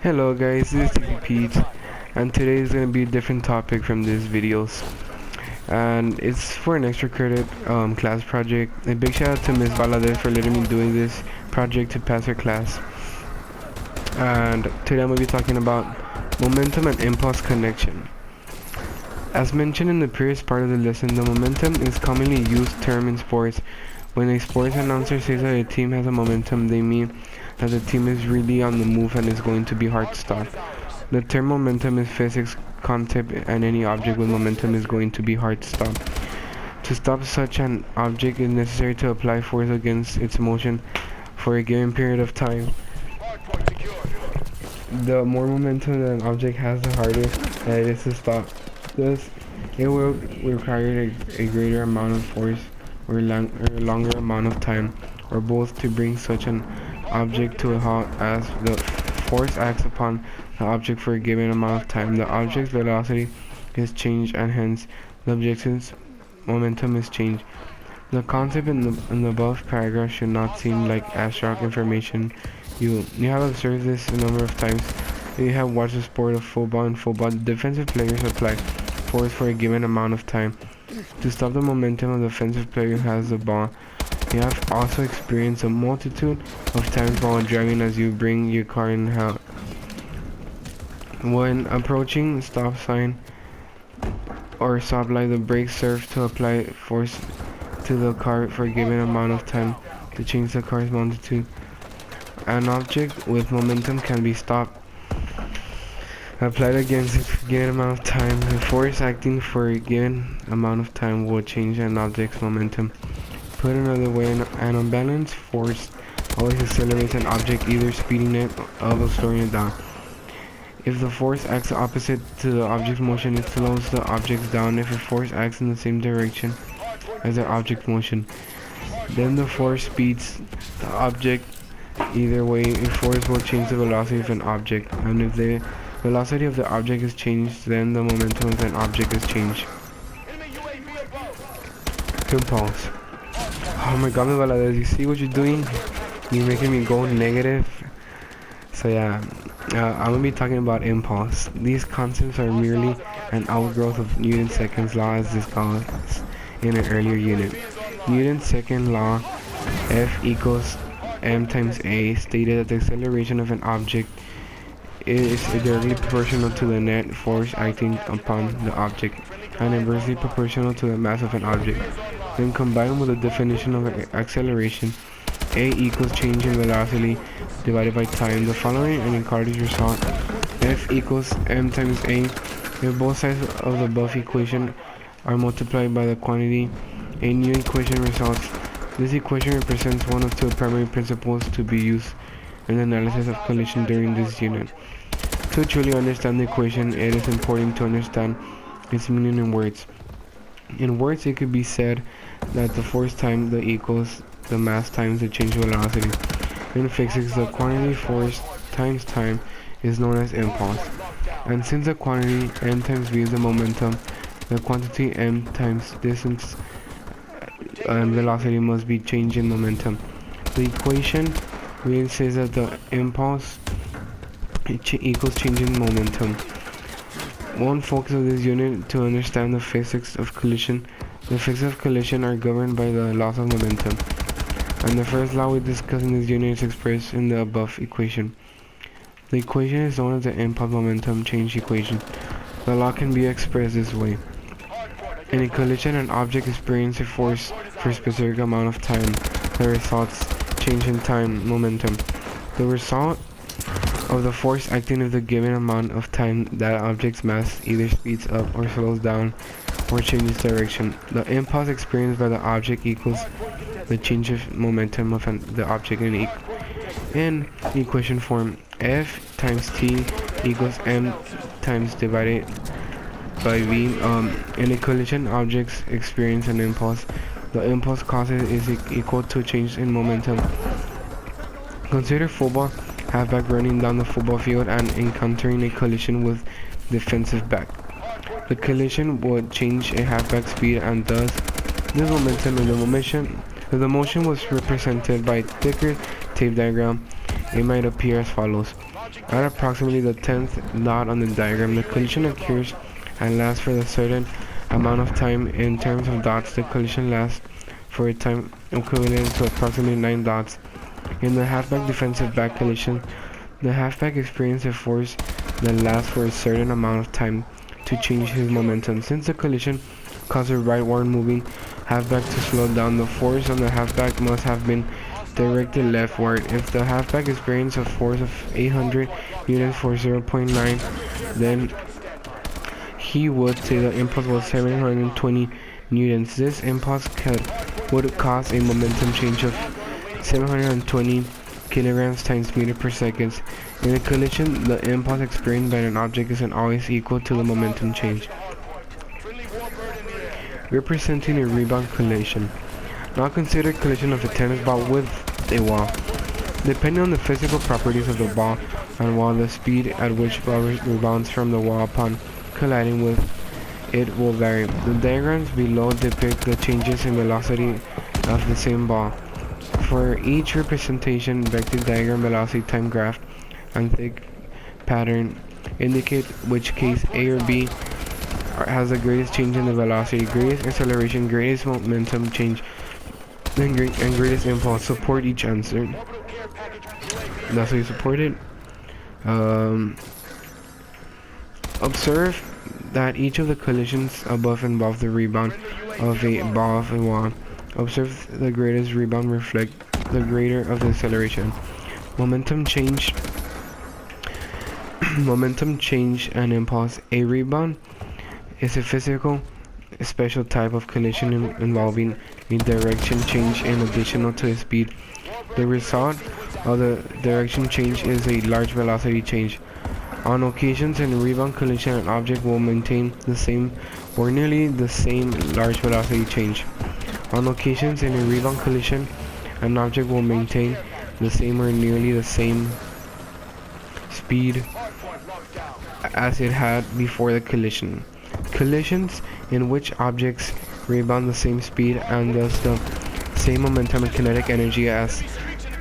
Hello guys, this is TP Pete, and today is going to be a different topic from these videos, and it's for an extra credit class project. A big shout out to Miss Valadez for letting me doing this project to pass her class. And today I'm going to be talking about momentum and impulse connection. As mentioned in the previous part of the lesson, the momentum is commonly used term in sports. When a sports announcer says that a team has a momentum, they mean that the team is really on the move and is going to be hard to stop. The term momentum is physics concept, and any object with momentum is going to be hard to stop. To stop such an object, it is necessary to apply force against its motion for a given period of time. The more momentum that an object has, the harder that it is to stop. Thus, it will require a greater amount of force or a longer amount of time, or both, to bring such an object to a halt. As the force acts upon the object for a given amount of time, the object's velocity is changed, and hence the object's momentum is changed. The concept in the above paragraph should not seem like abstract information. You have observed this a number of times. You have watched the sport of football. In football, the defensive players apply force for a given amount of time to stop the momentum of the offensive player who has the ball. You have also experienced a multitude of times while driving as you bring your car in out. When approaching a stop sign or stoplight, the brakes serve to apply force to the car for a given amount of time to change the car's multitude. An object with momentum can be stopped, applied against a given amount of time. The force acting for a given amount of time will change an object's momentum. Put another way, an unbalanced force always accelerates an object, either speeding it up or slowing it down. If the force acts opposite to the object's motion, it slows the object down. If a force acts in the same direction as the object's motion, then the force speeds the object. Either way, a force will change the velocity of an object, and if the velocity of the object is changed, then the momentum of an object is changed. Impulse. Oh my god, Valadez, you see what you're doing? You're making me go negative. So yeah, I'm gonna be talking about impulse. These concepts are merely an outgrowth of Newton's second law, as discussed in an earlier unit. Newton's second law, F equals m times a, stated that the acceleration of an object is directly proportional to the net force acting upon the object, and inversely proportional to the mass of an object. When combined with the definition of acceleration, a equals change in velocity divided by time, the following inequalities result. F equals m times a. If both sides of the above equation are multiplied by the quantity, a new equation results. This equation represents one of two primary principles to be used in the analysis of collision during this unit. To truly understand the equation, it is important to understand its meaning in words. In words, it could be said that the force times the equals the mass times the change velocity. In physics, the quantity force times time is known as impulse. And since the quantity m times v is the momentum, the quantity m times distance and velocity must be change in momentum. The equation really says that the impulse equals change in momentum. One focus of this unit to understand the physics of collision. The physics of collision are governed by the laws of momentum, and the first law we discuss in this unit is expressed in the above equation. The equation is known as the impulse momentum change equation. The law can be expressed this way. In a collision, an object experiences a force for a specific amount of time. The results change in time momentum. The result of the force acting of the given amount of time, that object's mass either speeds up or slows down or changes direction. The impulse experienced by the object equals the change of momentum of the object in equation form. F times t equals m times divided by v. In a collision, objects experience an impulse. The impulse causes is equal to change in momentum. Consider football halfback running down the football field and encountering a collision with defensive back. The collision would change a halfback's speed, and thus this momentum in the motion. If the motion was represented by a thicker tape diagram, it might appear as follows. At approximately the 10th dot on the diagram, the collision occurs and lasts for a certain amount of time. In terms of dots, the collision lasts for a time equivalent to approximately 9 dots. In the halfback defensive back collision, the halfback experiences a force that lasts for a certain amount of time to change his momentum. Since the collision causes a rightward moving halfback to slow down, the force on the halfback must have been directed leftward. If the halfback experiences a force of 800 units for 0.9, then he would say the impulse was 720 newtons. This impulse would cause a momentum change of 720 kilograms times meter per second. In a collision, the impulse experienced by an object isn't always equal to the momentum change. Representing a rebound collision. Now consider collision of a tennis ball with a wall. Depending on the physical properties of the ball and wall, the speed at which ball rebounds from the wall upon colliding with it will vary. The diagrams below depict the changes in velocity of the same ball. For each representation, vector diagram, velocity, time graph, and thick pattern indicate which case A or B has the greatest change in the velocity, greatest acceleration, greatest momentum change, and greatest impulse. Support each answer. That's how you support it. Observe that each of the collisions above involve the rebound of a ball of a wall. Observe the greatest rebound reflect the greater of the acceleration. Momentum change and impulse. A rebound is a physical, special type of collision involving a direction change in addition to a speed. The result of the direction change is a large velocity change. On occasions, in a rebound collision, an object will maintain the same or nearly the same large velocity change. On occasions, in a rebound collision, an object will maintain the same or nearly the same speed as it had before the collision. Collisions in which objects rebound the same speed and thus the same momentum and kinetic energy as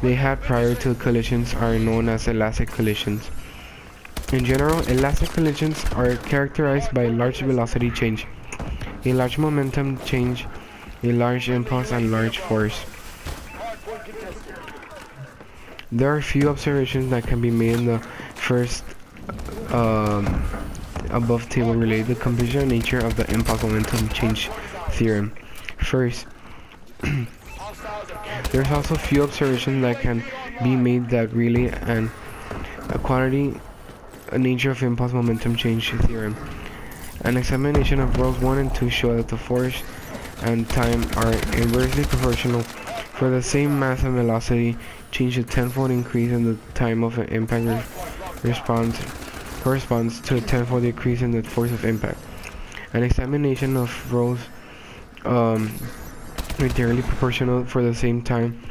they had prior to collisions are known as elastic collisions. In general, elastic collisions are characterized by a large velocity change, a large momentum change, a large impulse, and large force. There are few observations that can be made in the first above table relate the computational nature of the impulse momentum change theorem. First, there's also few observations that can be made that relate an quantity nature of impulse momentum change theorem. An examination of rows 1 and 2 show that the force and time are inversely proportional. For the same mass and velocity, change a tenfold increase in the time of an impact corresponds to a tenfold decrease in the force of impact. An examination of rows entirely proportional for the same time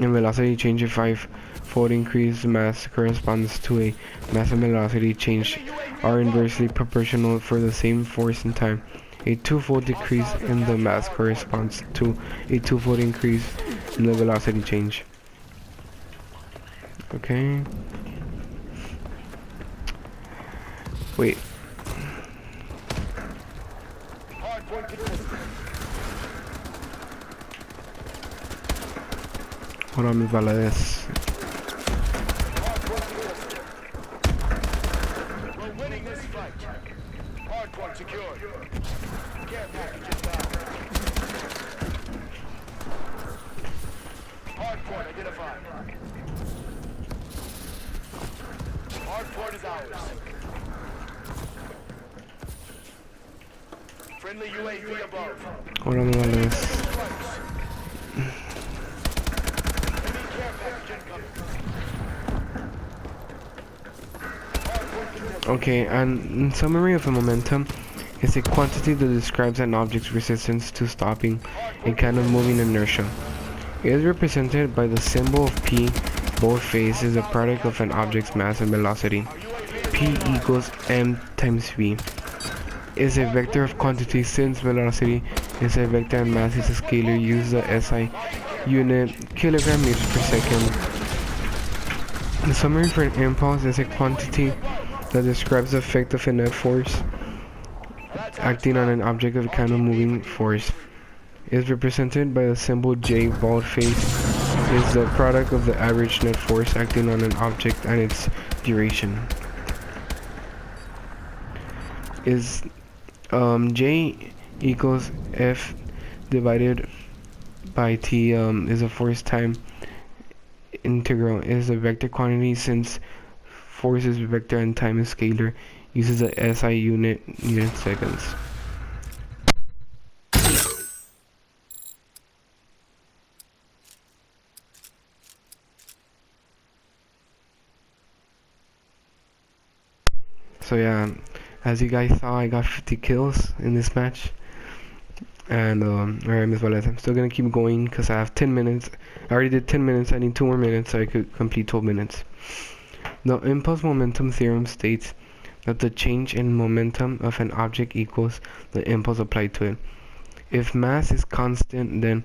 and velocity change a five-fold increase mass corresponds to a mass and velocity change are inversely proportional for the same force and time. A two-fold decrease in the mass corresponds to a two-fold increase in the velocity change. Okay. Wait. Ahora me vale this. We're winning this fight. Hardpoint secured. Care package inbound. Hardpoint identified. Hardpoint is ours. Friendly UAV above. Ahora me vale this. Okay, and in summary of a momentum is a quantity that describes an object's resistance to stopping a kind of moving inertia. It is represented by the symbol of P. Boldface is a product of an object's mass and velocity. P equals m times v. Is a vector of quantity since velocity is a vector and mass is a scalar. Use the SI unit kilogram meters per second. The summary for an impulse is a quantity that describes the effect of a net force acting on an object of a kind of moving force. It is represented by the symbol J. Bald face is the product of the average net force acting on an object and its duration. Is J equals F divided by T is a force time integral. It is a vector quantity since force is vector and time is scalar. Uses the SI unit seconds. So yeah, as you guys saw, I got 50 kills in this match. And alright, Miss Valles, I'm still gonna keep going because I have 10 minutes. I already did 10 minutes. I need 2 more minutes so I could complete 12 minutes. The impulse momentum theorem states that the change in momentum of an object equals the impulse applied to it. If mass is constant, then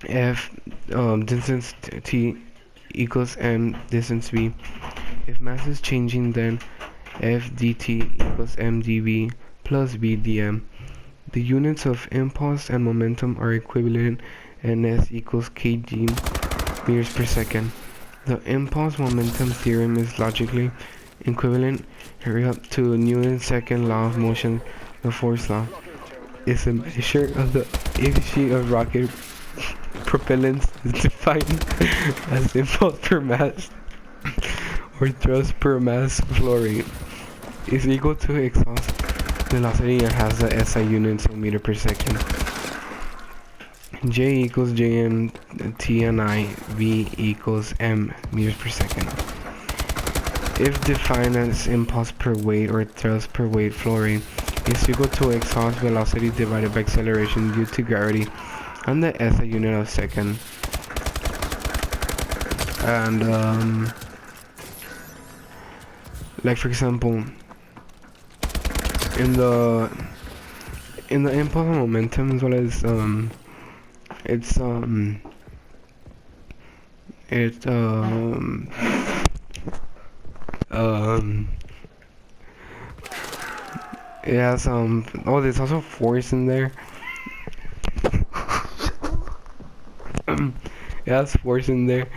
F distance t equals m distance v. If mass is changing, then F dt equals m dv plus v dm. The units of impulse and momentum are equivalent and s equals kg meters per second. The impulse momentum theorem is logically equivalent to Newton's second law of motion, the force law. It's a measure of the efficiency of rocket propellants is defined as impulse per mass or thrust per mass flow rate is equal to exhaust velocity and has the SI units in meter per second. J equals Jm T and I, V equals M meters per second. If defined as impulse per weight or thrust per weight flow rate is equal to exhaust velocity divided by acceleration due to gravity and the SI unit of second. And like for example, in the impulse and momentum, as well as it has oh, there's also force in there. It has force in there.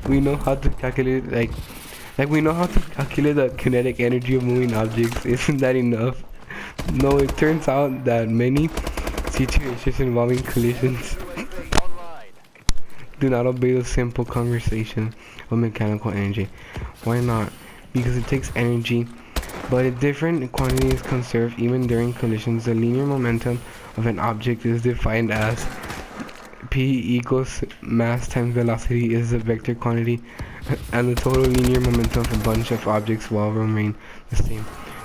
We know how to calculate like we know how to calculate the kinetic energy of moving objects. Isn't that enough? No, it turns out that many situations involving collisions do not obey the simple conversation of mechanical energy. Why not? Because it takes energy, but a different quantity is conserved even during collisions. The linear momentum of an object is defined as P equals mass times velocity is the vector quantity, and the total linear momentum of a bunch of objects will remain the same.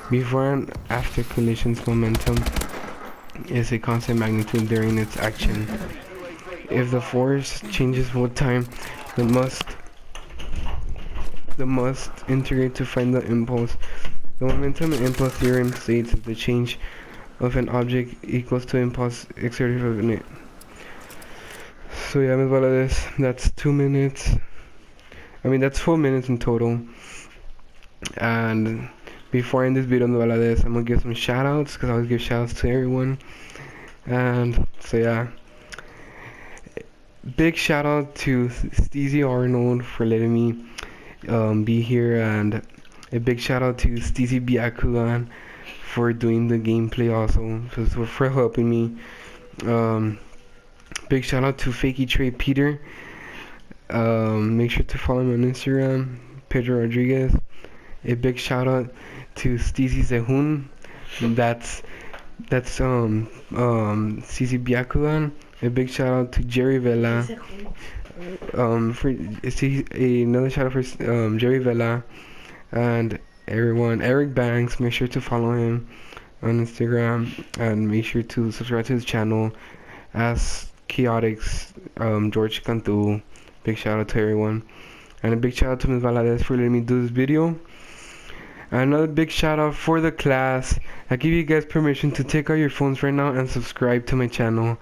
Before and after collisions, momentum is a constant magnitude during its action. If the force changes with time, the must integrate to find the impulse. The momentum and impulse theorem states that the change of an object equals to impulse exerted on it. So yeah, Ms. Valadez, that's 2 minutes. I mean, that's 4 minutes in total. And before I end this video, Ms. Valadez, I'm gonna give some shout outs because I always give shout outs to everyone. And so yeah, big shout out to Steezy Arnold for letting me be here, and a big shout out to Steezy Byakugan for doing the gameplay also, for helping me. Big shout out to Fakey Trey Peter. Make sure to follow him on Instagram, Pedro Rodriguez. A big shout out to Steezy Zehun. That's Steezy Byakugan. A big shout out to Jerry Vela. Another shout out for Jerry Vela and everyone. Eric Banks. Make sure to follow him on Instagram and make sure to subscribe to his channel. As Chaotix, George Cantu. Big shout out to everyone, and a big shout out to Ms. Valadez for letting me do this video. Another big shout out for the class. I give you guys permission to take out your phones right now and subscribe to my channel.